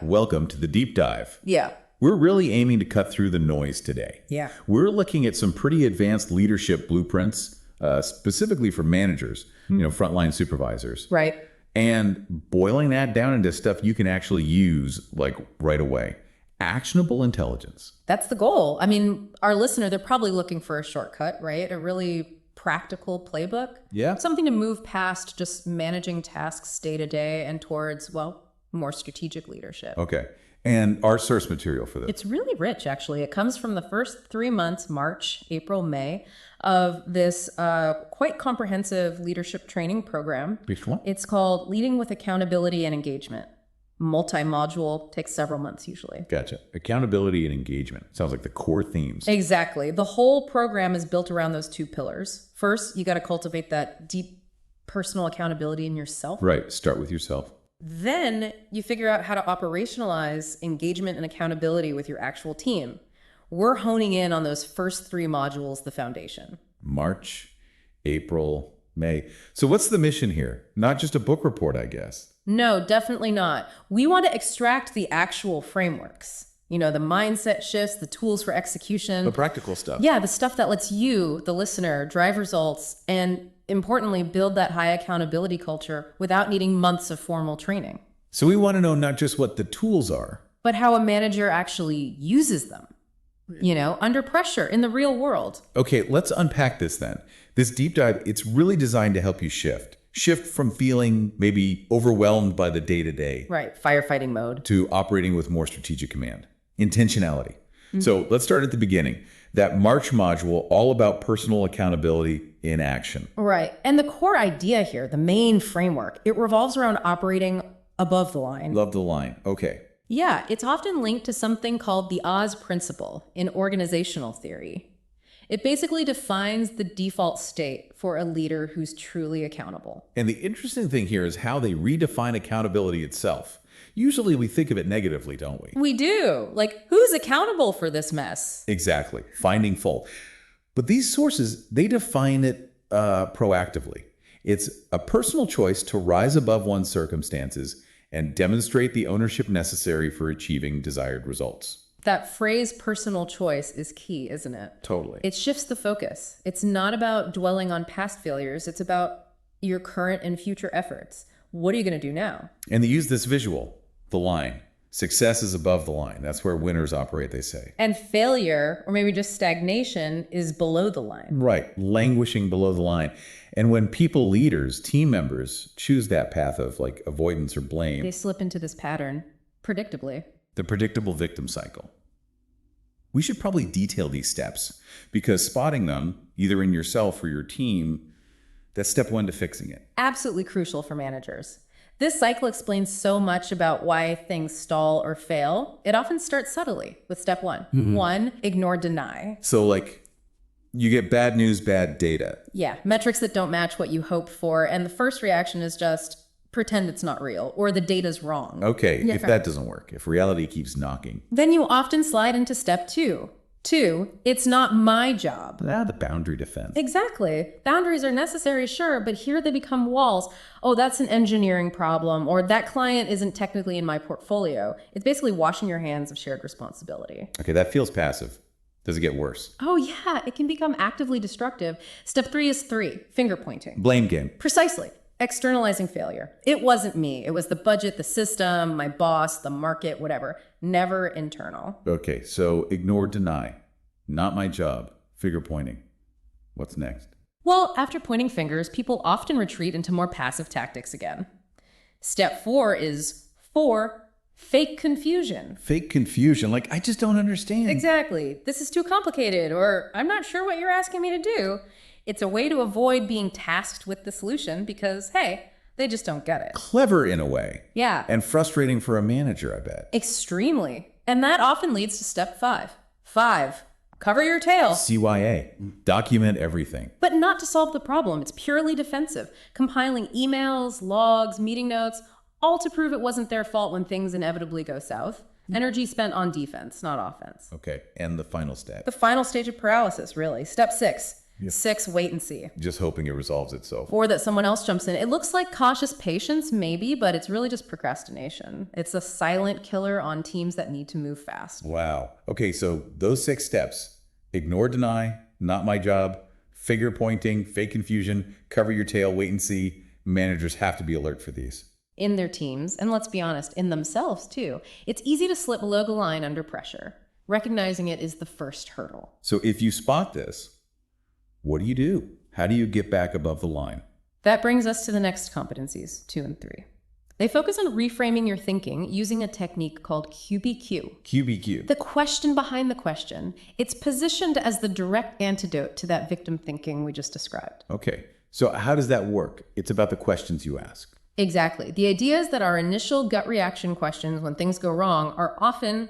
Welcome to the deep dive. Yeah. We're really aiming to cut through the noise today. Yeah. We're looking at some pretty advanced leadership blueprints, specifically for managers, frontline supervisors. Right. And boiling that down into stuff you can actually use like right away. Actionable intelligence. That's the goal. I mean, our listener, they're probably looking for a shortcut, right? A really practical playbook. Yeah. Something to move past just managing tasks day to day and towards, more strategic leadership. Okay. And our source material for this. It's really rich, actually. It comes from the first 3 months, March, April, May, of this quite comprehensive leadership training program. Which one? It's called Leading with Accountability and Engagement. Multi-module, takes several months usually. Gotcha. Accountability and engagement. Sounds like the core themes. Exactly. The whole program is built around those 2 pillars. First, you got to cultivate that deep personal accountability in yourself. Right. Start with yourself. Then you figure out how to operationalize engagement and accountability with your actual team. We're honing in on those first 3 modules, the foundation. March, April, May. So what's the mission here? Not just a book report, I guess. No, definitely not. We want to extract the actual frameworks. The mindset shifts, the tools for execution. The practical stuff. Yeah, the stuff that lets you, the listener, drive results and importantly, build that high accountability culture without needing months of formal training. So we want to know not just what the tools are, but how a manager actually uses them, under pressure in the real world. Okay, let's unpack this then. This deep dive, it's really designed to help you shift. Shift from feeling maybe overwhelmed by the day-to-day. Right, firefighting mode. To operating with more strategic command. Intentionality. So let's start at the beginning. That March module, all about personal accountability in action. Right. And the core idea here, the main framework, it revolves around operating above the line. Love the line. Okay. Yeah, it's often linked to something called the Oz Principle in organizational theory. It basically defines the default state for a leader who's truly accountable. And the interesting thing here is how they redefine accountability itself. Usually we think of it negatively, don't we? We do. Like, who's accountable for this mess? Exactly. Finding fault. But these sources, they define it proactively. It's a personal choice to rise above one's circumstances and demonstrate the ownership necessary for achieving desired results. That phrase personal choice is key, isn't it? Totally. It shifts the focus. It's not about dwelling on past failures. It's about your current and future efforts. What are you going to do now? And they use this visual, the line. Success is above the line. That's where winners operate, they say. And failure, or maybe just stagnation, is below the line. Right, languishing below the line. And when people, leaders, team members choose that path of like avoidance or blame, they slip into this pattern, predictably. The predictable victim cycle. We should probably detail these steps because spotting them, either in yourself or your team, that's step 1 to fixing it. Absolutely crucial for managers. This cycle explains so much about why things stall or fail. It often starts subtly with step 1. 1, ignore, deny. So like you get bad news, bad data. Yeah, metrics that don't match what you hoped for. And the first reaction is just pretend it's not real or the data's wrong. Okay, if that doesn't work, if reality keeps knocking. Then you often slide into step 2. 2, it's not my job. The boundary defense. Exactly. Boundaries are necessary, sure, but here they become walls. Oh, that's an engineering problem, or that client isn't technically in my portfolio. It's basically washing your hands of shared responsibility. Okay, that feels passive. Does it get worse? Oh yeah, it can become actively destructive. Step 3 is 3, finger pointing. Blame game. Precisely. Externalizing failure. It wasn't me. It was the budget, the system, my boss, the market, whatever. Never internal. Okay, so ignore, deny. Not my job. Finger pointing. What's next? Well, after pointing fingers, people often retreat into more passive tactics again. Step 4 is 4, fake confusion. Fake confusion. Like, I just don't understand. Exactly. This is too complicated, or I'm not sure what you're asking me to do. It's a way to avoid being tasked with the solution because, hey, they just don't get it. Clever in a way. Yeah. And frustrating for a manager, I bet. Extremely. And that often leads to step 5. 5, cover your tail. CYA. Document everything. But not to solve the problem. It's purely defensive. Compiling emails, logs, meeting notes, all to prove it wasn't their fault when things inevitably go south. Energy spent on defense, not offense. Okay, and the final step. The final stage of paralysis, really. Step 6, 6, wait and see. Just hoping it resolves itself. Or that someone else jumps in. It looks like cautious patience, maybe, but it's really just procrastination. It's a silent killer on teams that need to move fast. Wow. Okay, so those 6 steps: ignore, deny, not my job, finger pointing, fake confusion, cover your tail, wait and see. Managers have to be alert for these. In their teams, and let's be honest, in themselves too. It's easy to slip below the line under pressure. Recognizing it is the first hurdle. So if you spot this, what do? How do you get back above the line? That brings us to the next competencies, 2 and 3. They focus on reframing your thinking using a technique called QBQ. QBQ. The question behind the question. It's positioned as the direct antidote to that victim thinking we just described. Okay, so how does that work? It's about the questions you ask. Exactly. The idea is that our initial gut reaction questions when things go wrong are often,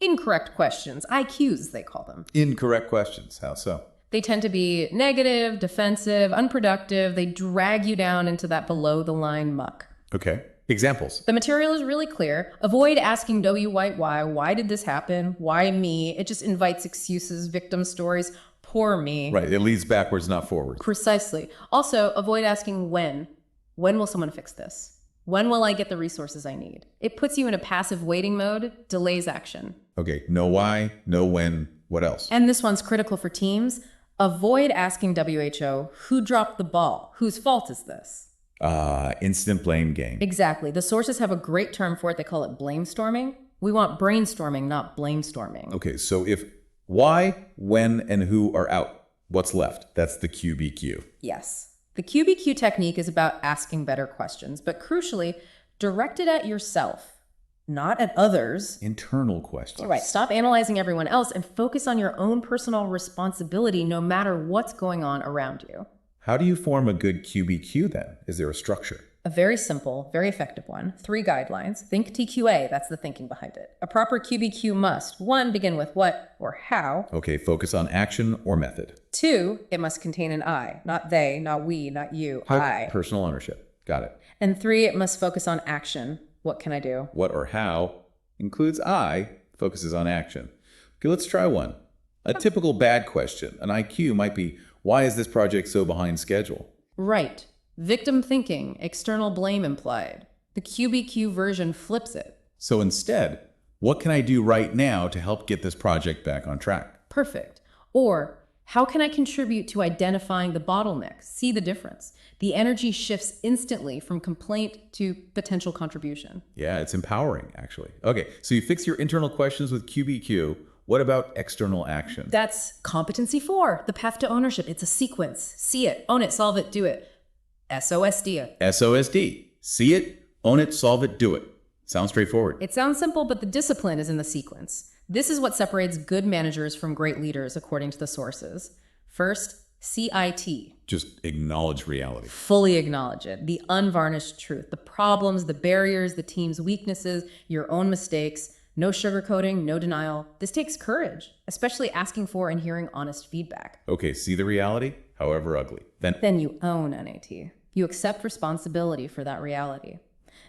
incorrect questions. IQs, they call them. Incorrect questions. How so? They tend to be negative, defensive, unproductive. They drag you down into that below-the-line muck. Okay. Examples. The material is really clear. Avoid asking why. Why did this happen? Why me? It just invites excuses, victim stories. Poor me. Right. It leads backwards, not forwards. Precisely. Also, avoid asking when. When will someone fix this? When will I get the resources I need? It puts you in a passive waiting mode, delays action. Okay. Know why, know when, what else? And this one's critical for teams. Avoid asking WHO, who dropped the ball? Whose fault is this? Instant blame game. Exactly. The sources have a great term for it. They call it blamestorming. We want brainstorming, not blamestorming. Okay, so if why, when, and who are out, what's left? That's the QBQ. Yes. The QBQ technique is about asking better questions, but crucially, directed at yourself, not at others. Internal questions. Right. Stop analyzing everyone else and focus on your own personal responsibility no matter what's going on around you. How do you form a good QBQ then? Is there a structure? A very simple, very effective one. 3 guidelines. Think TQA, that's the thinking behind it. A proper QBQ must, 1, begin with what or how. Okay, focus on action or method. 2, it must contain an I, not they, not we, not you, I. Personal ownership. Got it. And 3, it must focus on action. What can I do? What or how includes I, focuses on action. Okay, let's try one. A typical bad question, an IQ, might be, why is this project so behind schedule? Right. Victim thinking, external blame implied. The QBQ version flips it. So instead, what can I do right now to help get this project back on track? Perfect. Or, how can I contribute to identifying the bottlenecks? See the difference. The energy shifts instantly from complaint to potential contribution. Yeah, it's empowering, actually. Okay, so you fix your internal questions with QBQ. What about external action? That's competency 4, the path to ownership. It's a sequence. See it, own it, solve it, do it. SOSD. SOSD. See it, own it, solve it, do it. Sounds straightforward. It sounds simple, but the discipline is in the sequence. This is what separates good managers from great leaders, according to the sources. First, CIT. Just acknowledge reality. Fully acknowledge it. The unvarnished truth. The problems, the barriers, the team's weaknesses, your own mistakes. No sugarcoating, no denial. This takes courage, especially asking for and hearing honest feedback. Okay, see the reality, however ugly. Then you own NAT. You accept responsibility for that reality.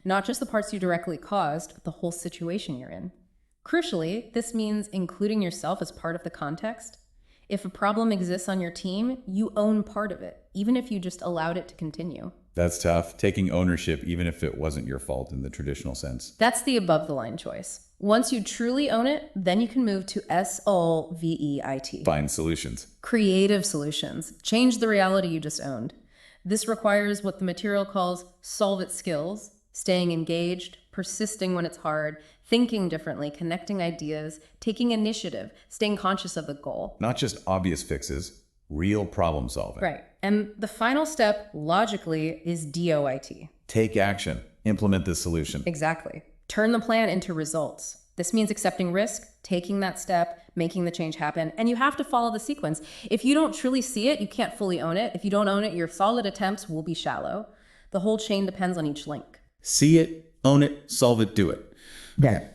Not just the parts you directly caused, but the whole situation you're in. Crucially, this means including yourself as part of the context. If a problem exists on your team, you own part of it, even if you just allowed it to continue. That's tough, taking ownership even if it wasn't your fault in the traditional sense. That's the above-the-line choice. Once you truly own it, then you can move to SOLVEIT. Find solutions. Creative solutions. Change the reality you just owned. This requires what the material calls solve it skills, staying engaged, persisting when it's hard, thinking differently, connecting ideas, taking initiative, staying conscious of the goal. Not just obvious fixes, real problem solving. Right. And the final step, logically, is DOIT. Take action. Implement this solution. Exactly. Turn the plan into results. This means accepting risk, taking that step, making the change happen, and you have to follow the sequence. If you don't truly see it, you can't fully own it. If you don't own it, your solid attempts will be shallow. The whole chain depends on each link. See it, own it, solve it, do it. Yeah.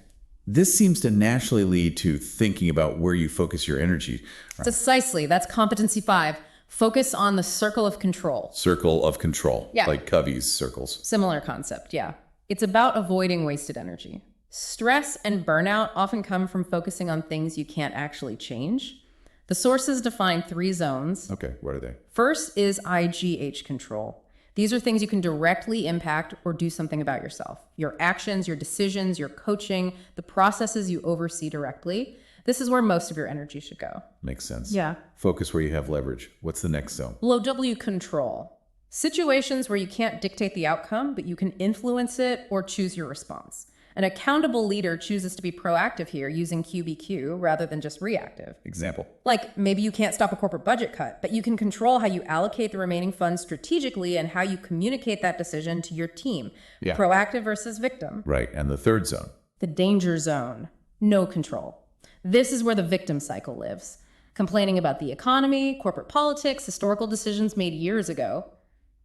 This seems to naturally lead to thinking about where you focus your energy. Right? Precisely. That's competency 5. Focus on the circle of control. Circle of control. Yeah. Like Covey's circles. Similar concept, yeah. It's about avoiding wasted energy. Stress and burnout often come from focusing on things you can't actually change. The sources define 3 zones. Okay, what are they? First is IGH control. These are things you can directly impact or do something about yourself. Your actions, your decisions, your coaching, the processes you oversee directly. This is where most of your energy should go. Makes sense. Yeah. Focus where you have leverage. What's the next zone? Low W control. Situations where you can't dictate the outcome, but you can influence it or choose your response. An accountable leader chooses to be proactive here using QBQ rather than just reactive. Example. Like maybe you can't stop a corporate budget cut, but you can control how you allocate the remaining funds strategically and how you communicate that decision to your team. Yeah. Proactive versus victim. Right, and the third zone? The danger zone. No control. This is where the victim cycle lives. Complaining about the economy, corporate politics, historical decisions made years ago.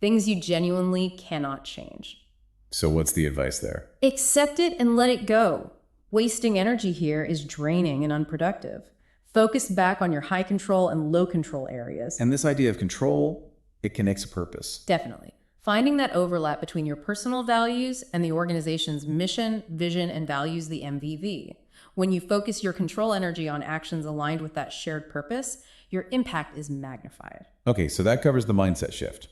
Things you genuinely cannot change. So what's the advice there? Accept it and let it go. Wasting energy here is draining and unproductive. Focus back on your high control and low control areas. And this idea of control, it connects a purpose. Definitely. Finding that overlap between your personal values and the organization's mission, vision, and values, the MVV. When you focus your control energy on actions aligned with that shared purpose, your impact is magnified. Okay, so that covers the mindset shift.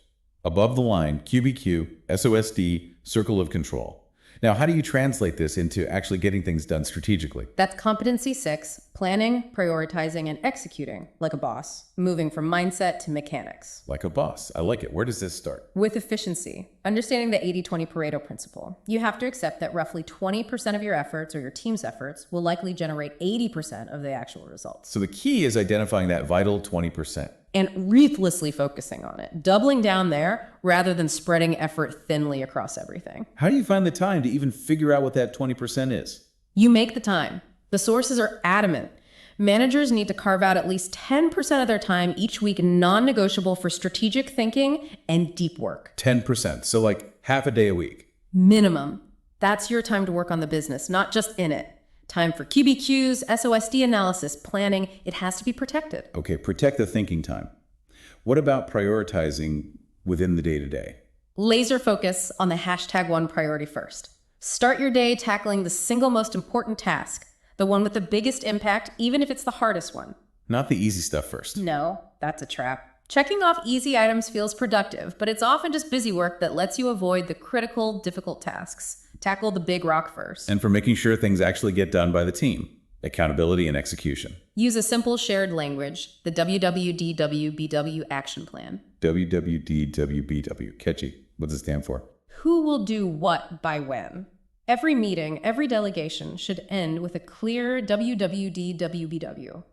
Above the line, QBQ, SOSD, circle of control. Now, how do you translate this into actually getting things done strategically? That's competency 6, planning, prioritizing, and executing, like a boss, moving from mindset to mechanics. Like a boss. I like it. Where does this start? With efficiency, understanding the 80-20 Pareto principle, you have to accept that roughly 20% of your efforts or your team's efforts will likely generate 80% of the actual results. So the key is identifying that vital 20%. And ruthlessly focusing on it, doubling down there rather than spreading effort thinly across everything. How do you find the time to even figure out what that 20% is? You make the time. The sources are adamant. Managers need to carve out at least 10% of their time each week non-negotiable for strategic thinking and deep work. 10%. So like half a day a week. Minimum. That's your time to work on the business, not just in it. Time for QBQs, SOSD analysis, planning. It has to be protected. Okay, protect the thinking time. What about prioritizing within the day-to-day? Laser focus on the #1 priority first. Start your day tackling the single most important task, the one with the biggest impact, even if it's the hardest one. Not the easy stuff first. No, that's a trap. Checking off easy items feels productive, but it's often just busy work that lets you avoid the critical, difficult tasks. Tackle the big rock first. And for making sure things actually get done by the team. Accountability and execution. Use a simple shared language, the WWDWBW action plan. WWDWBW. Catchy. What does it stand for? Who will do what by when? Every meeting, every delegation should end with a clear WWDWBW.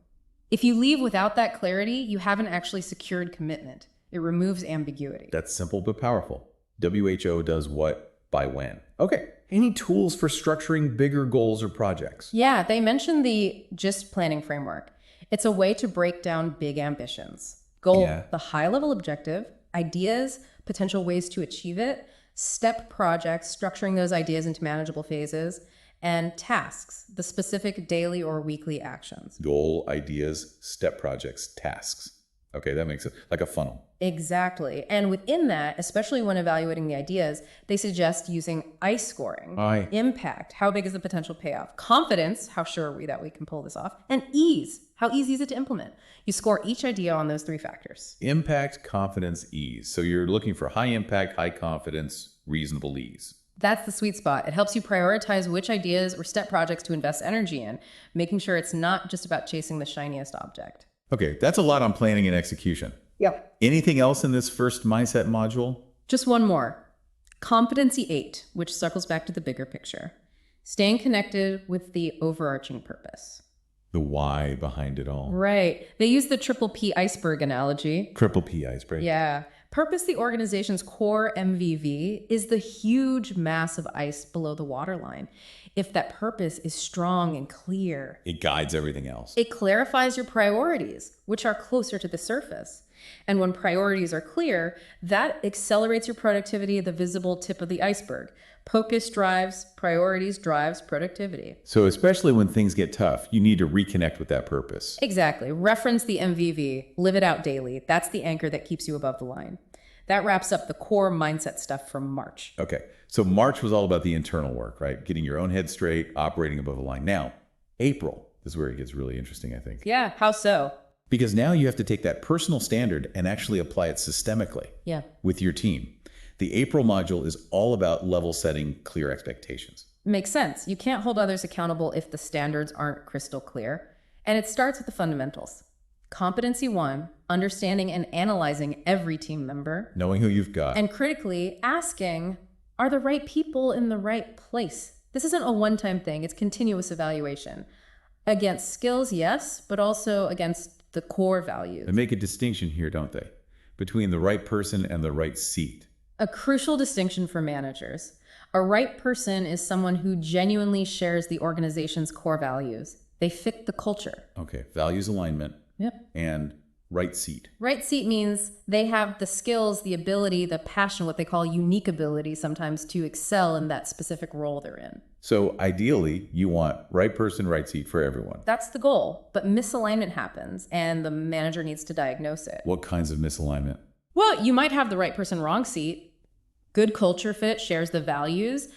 If you leave without that clarity, you haven't actually secured commitment. It removes ambiguity. That's simple but powerful. WHO does what by when. Okay. Any tools for structuring bigger goals or projects? Yeah, they mentioned the GIST planning framework. It's a way to break down big ambitions. Goal, the high-level objective, ideas, potential ways to achieve it, step projects, structuring those ideas into manageable phases, and tasks, the specific daily or weekly actions. Goal, ideas, step projects, tasks. Okay, that makes it like a funnel. Exactly. And within that, especially when evaluating the ideas, they suggest using ICE scoring. Impact, how big is the potential payoff? Confidence, how sure are we that we can pull this off? And ease, how easy is it to implement? You score each idea on those 3 factors. Impact, confidence, ease. So you're looking for high impact, high confidence, reasonable ease. That's the sweet spot. It helps you prioritize which ideas or step projects to invest energy in, making sure it's not just about chasing the shiniest object. Okay, that's a lot on planning and execution. Yep. Anything else in this first mindset module? Just one more. Competency 8, which circles back to the bigger picture. Staying connected with the overarching purpose. The why behind it all. Right. They use the triple P iceberg analogy. Triple P iceberg. Yeah. Purpose, the organization's core MVV, is the huge mass of ice below the waterline. If that purpose is strong and clear, it guides everything else. It clarifies your priorities, which are closer to the surface. And when priorities are clear, that accelerates your productivity at the visible tip of the iceberg. Focus drives, priorities drives productivity. So especially when things get tough, you need to reconnect with that purpose. Exactly. Reference the MVV. Live it out daily. That's the anchor that keeps you above the line. That wraps up the core mindset stuff from March. Okay. So March was all about the internal work, right? Getting your own head straight, operating above the line. Now, April is where it gets really interesting, I think. Yeah, how so? Because now you have to take that personal standard and actually apply it systemically Yeah. with your team. The April module is all about level setting clear expectations. Makes sense. You can't hold others accountable if the standards aren't crystal clear. And it starts with the fundamentals. Competency 1, understanding and analyzing every team member. Knowing who you've got. And critically asking, are the right people in the right place? This isn't a one-time thing. It's continuous evaluation. Against skills, yes, but also against the core values. They make a distinction here, don't they? Between the right person and the right seat. A crucial distinction for managers. A right person is someone who genuinely shares the organization's core values. They fit the culture. Okay, values alignment. Yep. And right seat. Right seat means they have the skills, the ability, the passion, what they call unique ability sometimes to excel in that specific role they're in. So ideally, you want right person, right seat for everyone. That's the goal, but misalignment happens and the manager needs to diagnose it. What kinds of misalignment? Well, you might have the right person, wrong seat. Good culture fit, shares the values,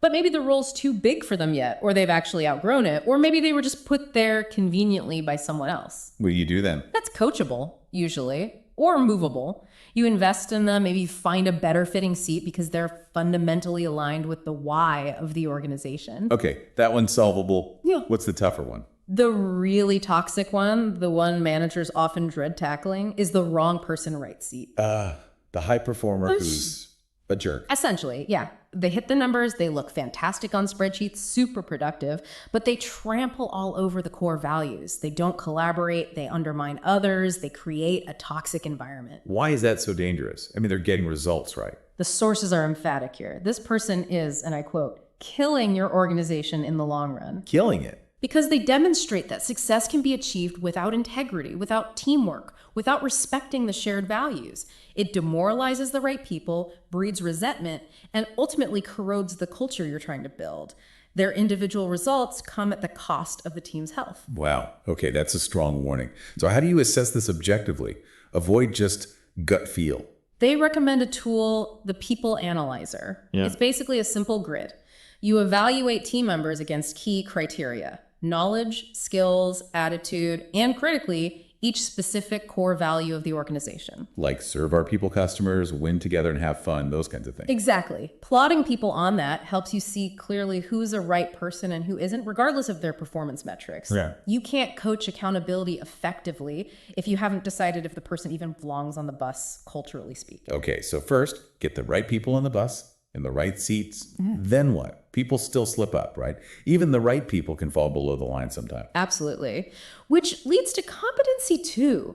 but maybe the role's too big for them yet, or they've actually outgrown it, or maybe they were just put there conveniently by someone else. What do you do then? That's coachable, usually, or movable. You invest in them, maybe you find a better fitting seat because they're fundamentally aligned with the why of the organization. Okay, that one's solvable. Yeah. What's the tougher one? The really toxic one, the one managers often dread tackling, is the wrong person, right seat. The high performer who's a jerk. Essentially, yeah. They hit the numbers, they look fantastic on spreadsheets, super productive, but they trample all over the core values. They don't collaborate, they undermine others, they create a toxic environment. Why is that so dangerous? I mean, they're getting results, right? The sources are emphatic here. This person is, and I quote, killing your organization in the long run. Killing it. Because they demonstrate that success can be achieved without integrity, without teamwork, without respecting the shared values. It demoralizes the right people, breeds resentment, and ultimately corrodes the culture you're trying to build. Their individual results come at the cost of the team's health. Wow. Okay, that's a strong warning. So how do you assess this objectively? Avoid just gut feel. They recommend a tool, the People Analyzer. Yeah. It's basically a simple grid. You evaluate team members against key criteria: knowledge, skills, attitude, and critically, each specific core value of the organization. Like serve our people customers, win together and have fun, those kinds of things. Exactly. Plotting people on that helps you see clearly who's a right person and who isn't, regardless of their performance metrics. Yeah. You can't coach accountability effectively if you haven't decided if the person even belongs on the bus, culturally speaking. Okay, so first, get the right people on the bus, in the right seats. Then what? People still slip up, right? Even the right people can fall below the line sometimes. Absolutely. Which leads to competency 2.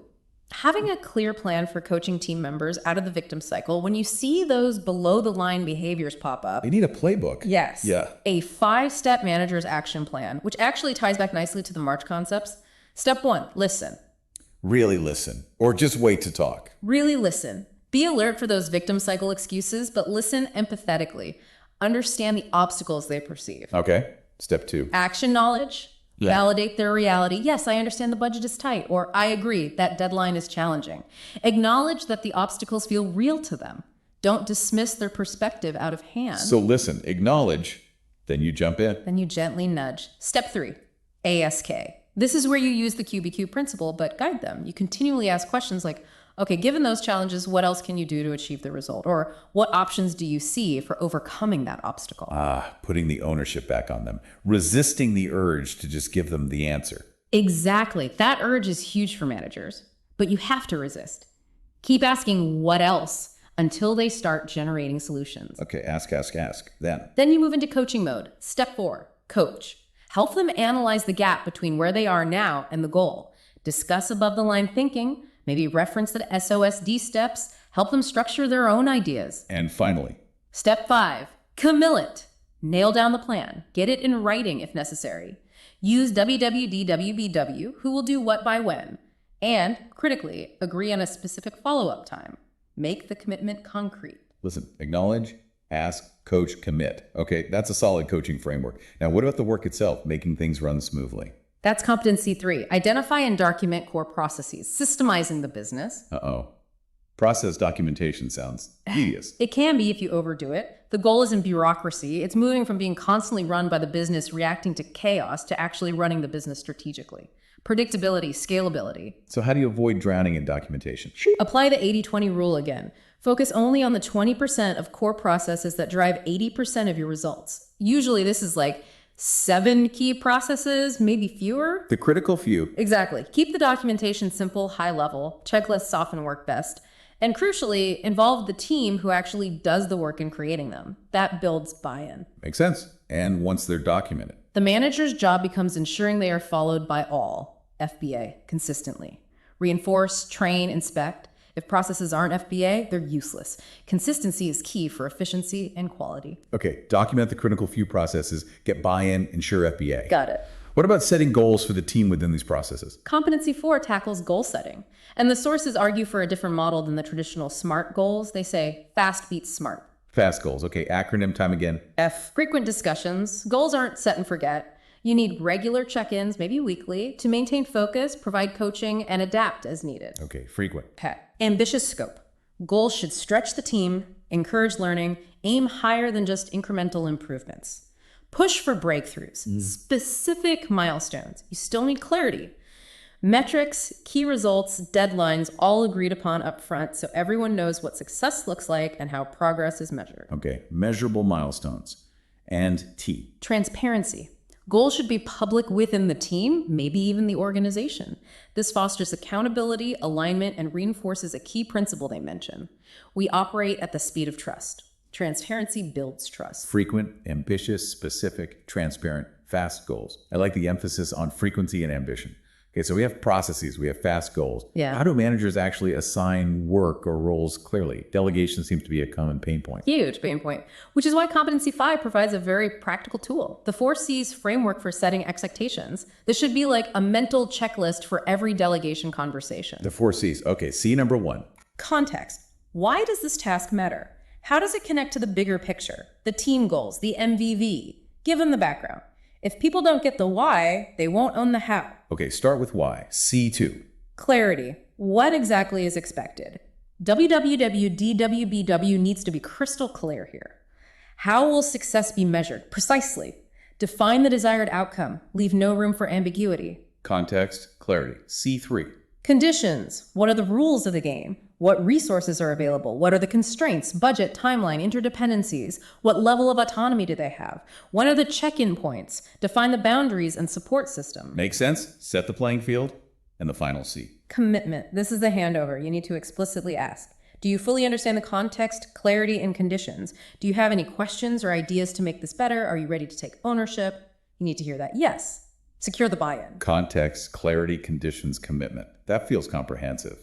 Having a clear plan for coaching team members out of the victim cycle when you see those below the line behaviors pop up. They need a playbook. Yes. Yeah. A 5-step manager's action plan, which actually ties back nicely to the March concepts. Step 1, listen. Really listen, or just wait to talk. Really listen. Be alert for those victim cycle excuses, but listen empathetically. Understand the obstacles they perceive. Okay, step 2. Action knowledge. Yeah. Validate their reality. Yes, I understand the budget is tight, or I agree, that deadline is challenging. Acknowledge that the obstacles feel real to them. Don't dismiss their perspective out of hand. So listen, acknowledge, then you jump in. Then you gently nudge. Step 3, ASK. This is where you use the QBQ principle, but guide them. You continually ask questions like, okay, given those challenges, what else can you do to achieve the result? Or what options do you see for overcoming that obstacle? Putting the ownership back on them. Resisting the urge to just give them the answer. Exactly. That urge is huge for managers, but you have to resist. Keep asking what else until they start generating solutions. Okay, ask. Then. Then you move into coaching mode. Step 4, coach. Help them analyze the gap between where they are now and the goal. Discuss above the line thinking, maybe reference the SOSD steps, help them structure their own ideas. And finally. Step 5, commit. Nail down the plan. Get it in writing if necessary. Use WWDWBW, who will do what by when. And, critically, agree on a specific follow-up time. Make the commitment concrete. Listen, acknowledge, ask, coach, commit. Okay, that's a solid coaching framework. Now, what about the work itself, making things run smoothly? That's competency 3. Identify and document core processes, systemizing the business. Uh-oh. Process documentation sounds tedious. It can be if you overdo it. The goal isn't bureaucracy. It's moving from being constantly run by the business reacting to chaos to actually running the business strategically. Predictability, scalability. So how do you avoid drowning in documentation? Apply the 80-20 rule again. Focus only on the 20% of core processes that drive 80% of your results. Usually this is like 7 key processes, maybe fewer. The critical few. Exactly. Keep the documentation simple, high level. Checklists often work best. And crucially, involve the team who actually does the work in creating them. That builds buy-in. Makes sense. And once they're documented. The manager's job becomes ensuring they are followed by all, FBA, consistently. Reinforce, train, inspect. If processes aren't FBA, they're useless. Consistency is key for efficiency and quality. Okay, document the critical few processes, get buy-in, ensure FBA. Got it. What about setting goals for the team within these processes? Competency 4 tackles goal setting. And the sources argue for a different model than the traditional SMART goals. They say fast beats smart. Fast goals. Okay, acronym time again. F. Frequent discussions. Goals aren't set and forget. You need regular check-ins, maybe weekly, to maintain focus, provide coaching, and adapt as needed. Okay, frequent. Okay. Ambitious scope. Goals should stretch the team, encourage learning, aim higher than just incremental improvements. Push for breakthroughs, specific milestones. You still need clarity. Metrics, key results, deadlines, all agreed upon up front so everyone knows what success looks like and how progress is measured. Okay, measurable milestones. And T. Transparency. Goals should be public within the team, maybe even the organization. This fosters accountability, alignment, and reinforces a key principle they mention. We operate at the speed of trust. Transparency builds trust. Frequent, ambitious, specific, transparent, fast goals. I like the emphasis on frequency and ambition. Okay, so we have processes, we have fast goals. Yeah. How do managers actually assign work or roles clearly? Delegation seems to be a common pain point. Huge pain point, which is why Competency 5 provides a very practical tool. The 4Cs framework for setting expectations. This should be like a mental checklist for every delegation conversation. The 4 Cs. Okay, C number 1. Context. Why does this task matter? How does it connect to the bigger picture? The team goals, the MVV. Give them the background. If people don't get the why, they won't own the how. Okay, start with why. C2. Clarity. What exactly is expected? DWBW needs to be crystal clear here. How will success be measured? Precisely. Define the desired outcome. Leave no room for ambiguity. Context, clarity. C3. Conditions. What are the rules of the game? What resources are available? What are the constraints, budget, timeline, interdependencies? What level of autonomy do they have? When are the check-in points? Define the boundaries and support system. Makes sense? Set the playing field. And the final C. Commitment. This is the handover. You need to explicitly ask. Do you fully understand the context, clarity, and conditions? Do you have any questions or ideas to make this better? Are you ready to take ownership? You need to hear that. Yes. Secure the buy-in. Context, clarity, conditions, commitment. That feels comprehensive.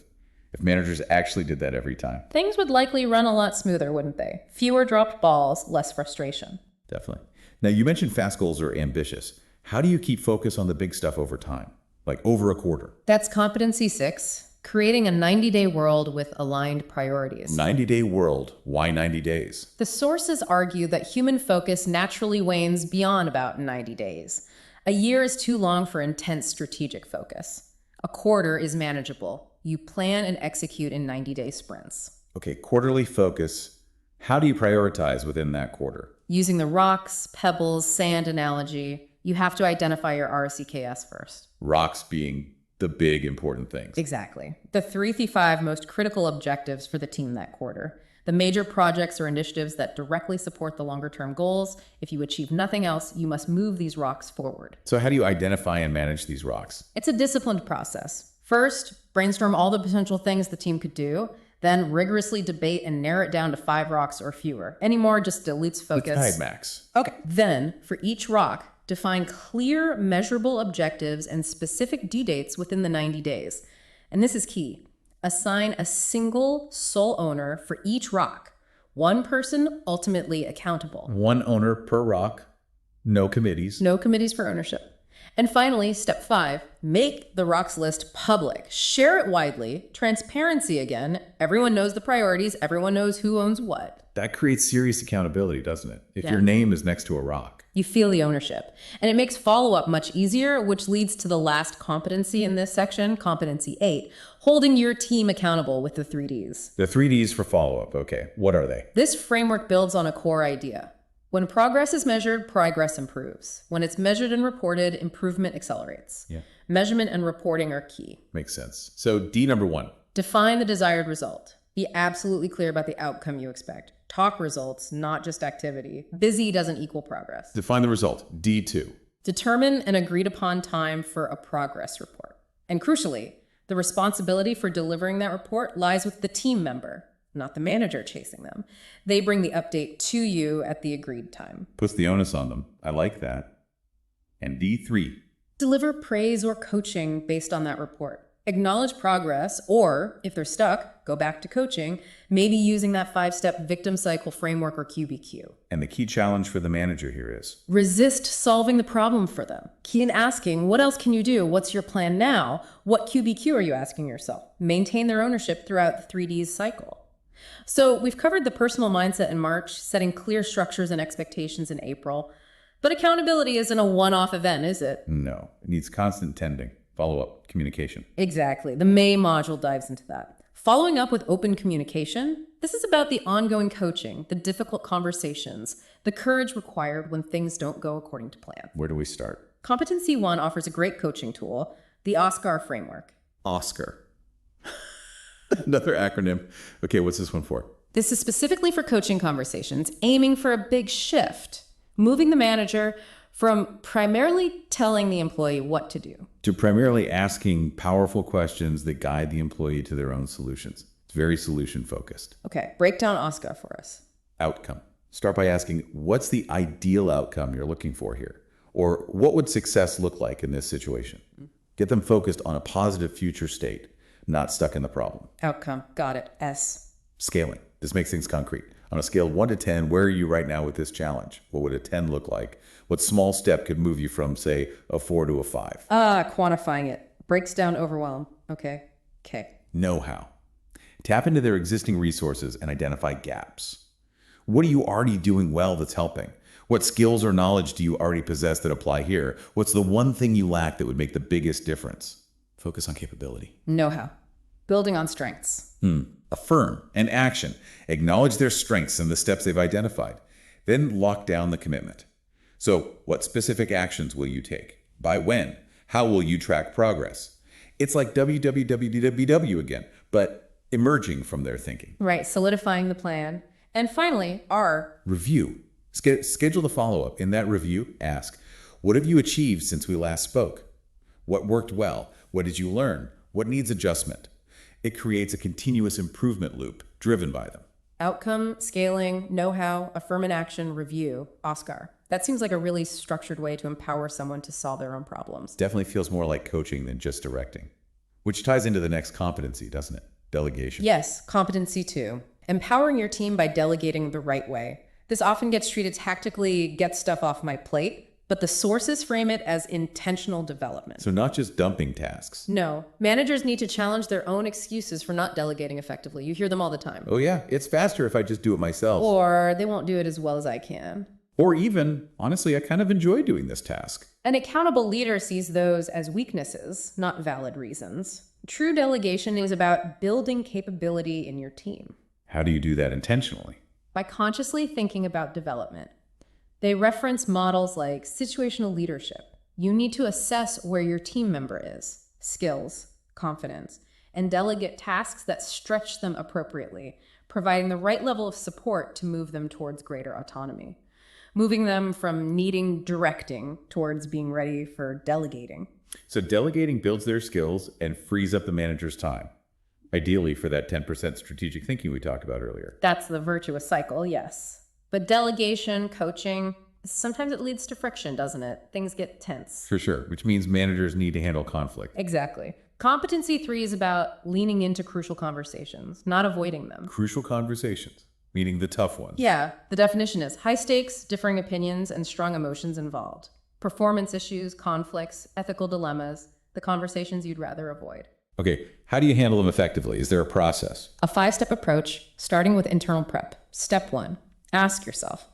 If managers actually did that every time. Things would likely run a lot smoother, wouldn't they? Fewer dropped balls, less frustration. Definitely. Now, you mentioned fast goals are ambitious. How do you keep focus on the big stuff over time? Like over a quarter? That's Competency 6, creating a 90-day world with aligned priorities. 90-day world. Why 90 days? The sources argue that human focus naturally wanes beyond about 90 days. A year is too long for intense strategic focus. A quarter is manageable. You plan and execute in 90-day sprints. Okay, quarterly focus. How do you prioritize within that quarter? Using the rocks, pebbles, sand analogy, you have to identify your RCKS first. Rocks being the big important things. Exactly. The 3 through 5 most critical objectives for the team that quarter. The major projects or initiatives that directly support the longer-term goals. If you achieve nothing else, you must move these rocks forward. So how do you identify and manage these rocks? It's a disciplined process. First, brainstorm all the potential things the team could do, then rigorously debate and narrow it down to 5 rocks or fewer. Any more just dilutes focus. With tide max. Okay. Then, for each rock, define clear, measurable objectives and specific due dates within the 90 days. And this is key. Assign a single sole owner for each rock. One person ultimately accountable. One owner per rock. No committees. No committees for ownership. And finally, step 5, make the rocks list public. Share it widely. Transparency again. Everyone knows the priorities. Everyone knows who owns what. That creates serious accountability, doesn't it? If Yeah. your name is next to a rock. You feel the ownership. And it makes follow-up much easier, which leads to the last competency in this section, competency 8, holding your team accountable with the 3Ds. The 3Ds for follow-up. Okay, what are they? This framework builds on a core idea. When progress is measured, progress improves. When it's measured and reported, improvement accelerates. Yeah. Measurement and reporting are key. Makes sense. So D number 1. Define the desired result. Be absolutely clear about the outcome you expect. Talk results, not just activity. Busy doesn't equal progress. Define the result. D2. Determine an agreed upon time for a progress report. And crucially, the responsibility for delivering that report lies with the team member, not the manager chasing them. They bring the update to you at the agreed time. Puts the onus on them. I like that. And D3. Deliver praise or coaching based on that report. Acknowledge progress, or if they're stuck, go back to coaching, maybe using that 5-step victim cycle framework or QBQ. And the key challenge for the manager here is? Resist solving the problem for them. Key in asking, what else can you do? What's your plan now? What QBQ are you asking yourself? Maintain their ownership throughout the 3Ds cycle. So we've covered the personal mindset in March, setting clear structures and expectations in April. But accountability isn't a one-off event, is it? No, it needs constant tending. Follow-up, communication. Exactly. The May module dives into that. Following up with open communication, this is about the ongoing coaching, the difficult conversations, the courage required when things don't go according to plan. Where do we start? Competency 1 offers a great coaching tool, the OSKAR framework. OSKAR. Another acronym. Okay, what's this one for? This is specifically for coaching conversations, aiming for a big shift, moving the manager from primarily telling the employee what to do to primarily asking powerful questions that guide the employee to their own solutions. It's very solution focused. Okay, break down OSKAR for us. Outcome. Start by asking, what's the ideal outcome you're looking for here? Or what would success look like in this situation? Get them focused on a positive future state, not stuck in the problem. Outcome. Got it. S. Scaling. This makes things concrete. On a scale of 1 to 10, where are you right now with this challenge? What would a 10 look like? What small step could move you from, say, a 4 to a 5? Quantifying it. Breaks down overwhelm. Okay. Know-how. Tap into their existing resources and identify gaps. What are you already doing well that's helping? What skills or knowledge do you already possess that apply here? What's the one thing you lack that would make the biggest difference? Focus on capability. Know-how. Building on strengths. Affirm and action. Acknowledge their strengths and the steps they've identified. Then lock down the commitment. So, what specific actions will you take? By when? How will you track progress? It's like WWW again, but emerging from their thinking. Right, solidifying the plan. And finally, R. Review. Schedule the follow-up. In that review, ask, what have you achieved since we last spoke? What worked well? What did you learn? What needs adjustment? It creates a continuous improvement loop driven by them. Outcome, scaling, know-how, affirm and action, review, OSKAR. That seems like a really structured way to empower someone to solve their own problems. Definitely feels more like coaching than just directing. Which ties into the next competency, doesn't it? Delegation. Yes, competency 2. Empowering your team by delegating the right way. This often gets treated tactically, get stuff off my plate, but the sources frame it as intentional development. So not just dumping tasks. No, managers need to challenge their own excuses for not delegating effectively. You hear them all the time. Oh yeah, it's faster if I just do it myself. Or they won't do it as well as I can. Or even, honestly, I kind of enjoy doing this task. An accountable leader sees those as weaknesses, not valid reasons. True delegation is about building capability in your team. How do you do that intentionally? By consciously thinking about development. They reference models like situational leadership. You need to assess where your team member is, skills, confidence, and delegate tasks that stretch them appropriately, providing the right level of support to move them towards greater autonomy, moving them from needing directing towards being ready for delegating. So delegating builds their skills and frees up the manager's time, ideally for that 10% strategic thinking we talked about earlier. That's the virtuous cycle, yes. But delegation, coaching, sometimes it leads to friction, doesn't it? Things get tense. For sure, which means managers need to handle conflict. Exactly. Competency 3 is about leaning into crucial conversations, not avoiding them. Crucial conversations, meaning the tough ones. Yeah, the definition is high stakes, differing opinions, and strong emotions involved. Performance issues, conflicts, ethical dilemmas, the conversations you'd rather avoid. Okay, how do you handle them effectively? Is there a process? A 5-step approach, starting with internal prep. Step 1. Ask yourself,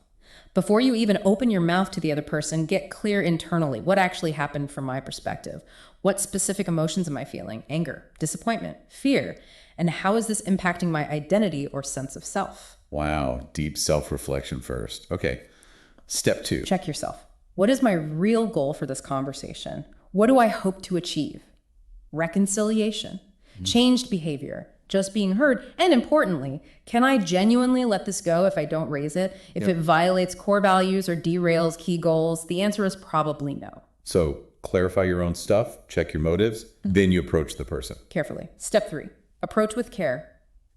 Before you even open your mouth to the other person, get clear internally. What actually happened from my perspective? What specific emotions am I feeling? Anger, disappointment, fear. And how is this impacting my identity or sense of self? Wow, deep self-reflection first. Okay, step 2. Check yourself. What is my real goal for this conversation? What do I hope to achieve? Reconciliation, changed behavior, just being heard, and importantly, can I genuinely let this go if I don't raise it? If it violates core values or derails key goals? The answer is probably no. So clarify your own stuff, check your motives, then you approach the person. Carefully. Step 3, approach with care.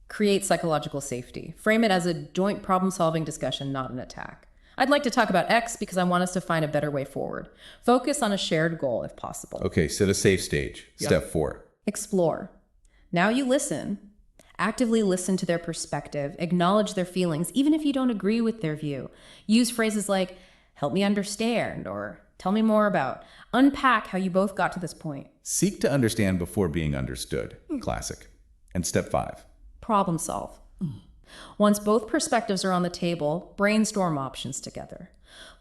Create psychological safety. Frame it as a joint problem-solving discussion, not an attack. I'd like to talk about X because I want us to find a better way forward. Focus on a shared goal if possible. Okay, set a safe stage. Step 4. Explore. Now you listen. Actively listen to their perspective. Acknowledge their feelings, even if you don't agree with their view. Use phrases like, help me understand, or tell me more about. Unpack how you both got to this point. Seek to understand before being understood. Classic. And step 5. Problem solve. Once both perspectives are on the table, brainstorm options together.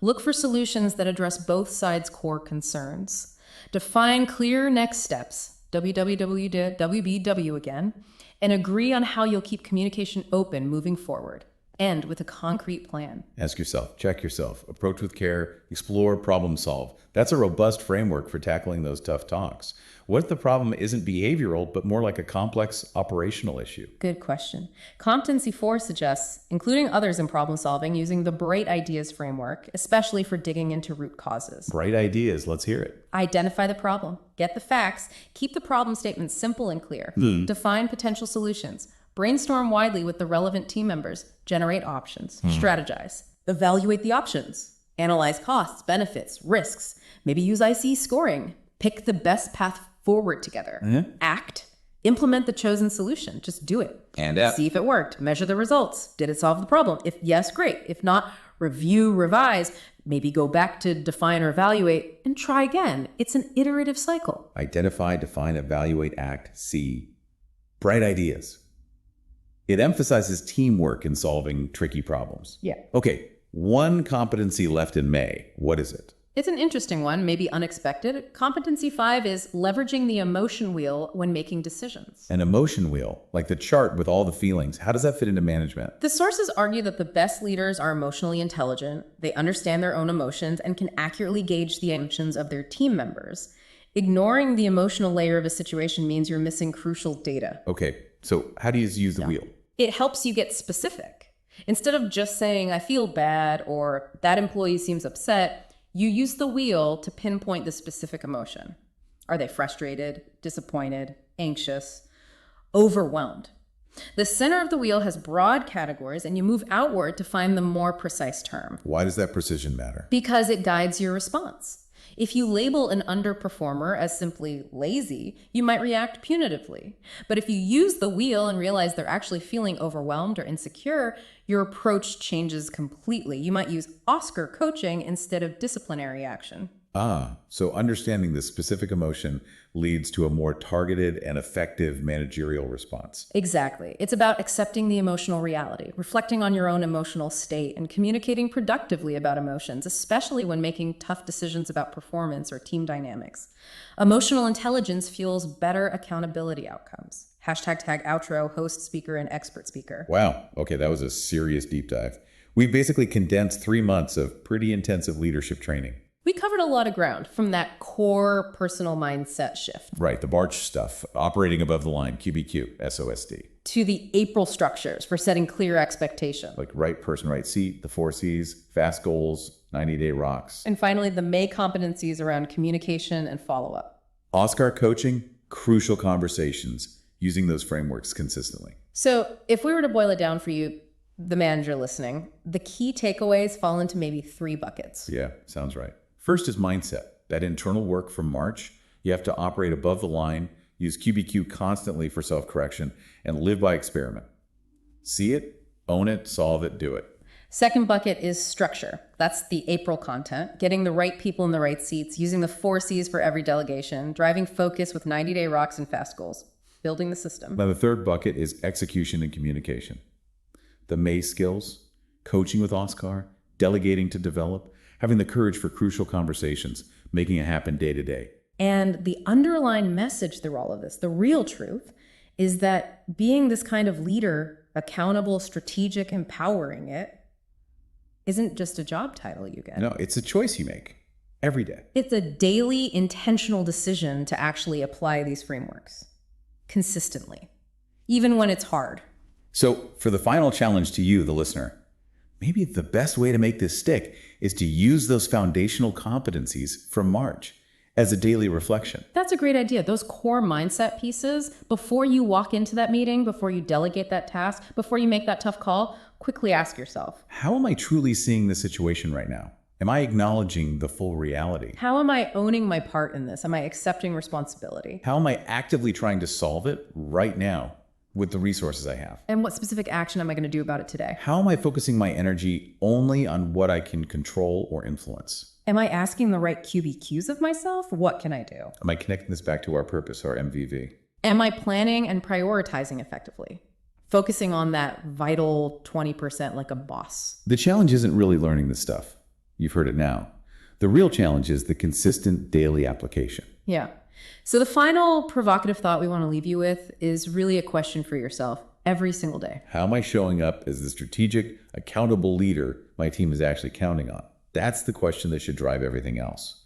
Look for solutions that address both sides' core concerns. Define clear next steps, WWW again, and agree on how you'll keep communication open moving forward. End with a concrete plan. Ask yourself, check yourself, approach with care, explore, problem solve. That's a robust framework for tackling those tough talks. What if the problem isn't behavioral, but more like a complex operational issue? Good question. Competency 4 suggests including others in problem solving using the Bright Ideas framework, especially for digging into root causes. Bright ideas, let's hear it. Identify the problem, get the facts, keep the problem statement simple and clear, define potential solutions, brainstorm widely with the relevant team members, generate options, strategize, evaluate the options, analyze costs, benefits, risks, maybe use IC scoring, pick the best path forward together, act, implement the chosen solution, just do it. And see if it worked, measure the results. Did it solve the problem? If yes, great. If not, review, revise, maybe go back to define or evaluate and try again. It's an iterative cycle. Identify, define, evaluate, act, see. Bright ideas. It emphasizes teamwork in solving tricky problems. Yeah. Okay, one competency left in May. What is it? It's an interesting one, maybe unexpected. Competency 5 is leveraging the emotion wheel when making decisions. An emotion wheel, like the chart with all the feelings. How does that fit into management? The sources argue that the best leaders are emotionally intelligent, they understand their own emotions, and can accurately gauge the emotions of their team members. Ignoring the emotional layer of a situation means you're missing crucial data. Okay, so how do you use the wheel? It helps you get specific. Instead of just saying, I feel bad, or that employee seems upset, you use the wheel to pinpoint the specific emotion. Are they frustrated, disappointed, anxious, overwhelmed? The center of the wheel has broad categories, and you move outward to find the more precise term. Why does that precision matter? Because it guides your response. If you label an underperformer as simply lazy, you might react punitively. But if you use the wheel and realize they're actually feeling overwhelmed or insecure, your approach changes completely. You might use OSKAR coaching instead of disciplinary action. So understanding the specific emotion leads to a more targeted and effective managerial response. Exactly. It's about accepting the emotional reality, reflecting on your own emotional state, and communicating productively about emotions, especially when making tough decisions about performance or team dynamics. Emotional intelligence fuels better accountability outcomes. Hashtag outro, host, speaker, and expert speaker. Wow. Okay, that was a serious deep dive. We've basically condensed 3 months of pretty intensive leadership training. We covered a lot of ground from that core personal mindset shift. Right, the BARCH stuff, operating above the line, QBQ, SOSD. To the April structures for setting clear expectations. Like right person, right seat, the 4 C's, fast goals, 90-day rocks. And finally, the May competencies around communication and follow-up. OSKAR coaching, crucial conversations, using those frameworks consistently. So if we were to boil it down for you, the manager listening, the key takeaways fall into maybe 3 buckets. Yeah, sounds right. First is mindset, that internal work from March. You have to operate above the line, use QBQ constantly for self-correction, and live by experiment. See it, own it, solve it, do it. Second bucket is structure. That's the April content, getting the right people in the right seats, using the 4 C's for every delegation, driving focus with 90-day rocks and fast goals, building the system. Now the third bucket is execution and communication. The May skills, coaching with OSKAR, delegating to develop, having the courage for crucial conversations, making it happen day to day. And the underlying message through all of this, the real truth, is that being this kind of leader, accountable, strategic, empowering it, isn't just a job title you get. No, it's a choice you make every day. It's a daily intentional decision to actually apply these frameworks consistently, even when it's hard. So for the final challenge to you, the listener, maybe the best way to make this stick is to use those foundational competencies from March as a daily reflection. That's a great idea. Those core mindset pieces, before you walk into that meeting, before you delegate that task, before you make that tough call, quickly ask yourself, how am I truly seeing the situation right now? Am I acknowledging the full reality? how am I owning my part in this? Am I accepting responsibility? How am I actively trying to solve it right now with the resources I have? And what specific action am I going to do about it today? How am I focusing my energy only on what I can control or influence? Am I asking the right QBQs of myself? What can I do? Am I connecting this back to our purpose, our MVV? Am I planning and prioritizing effectively? Focusing on that vital 20% like a boss. The challenge isn't really learning this stuff. You've heard it now. The real challenge is the consistent daily application. Yeah. So the final provocative thought we want to leave you with is really a question for yourself every single day. How am I showing up as the strategic, accountable leader my team is actually counting on? That's the question that should drive everything else.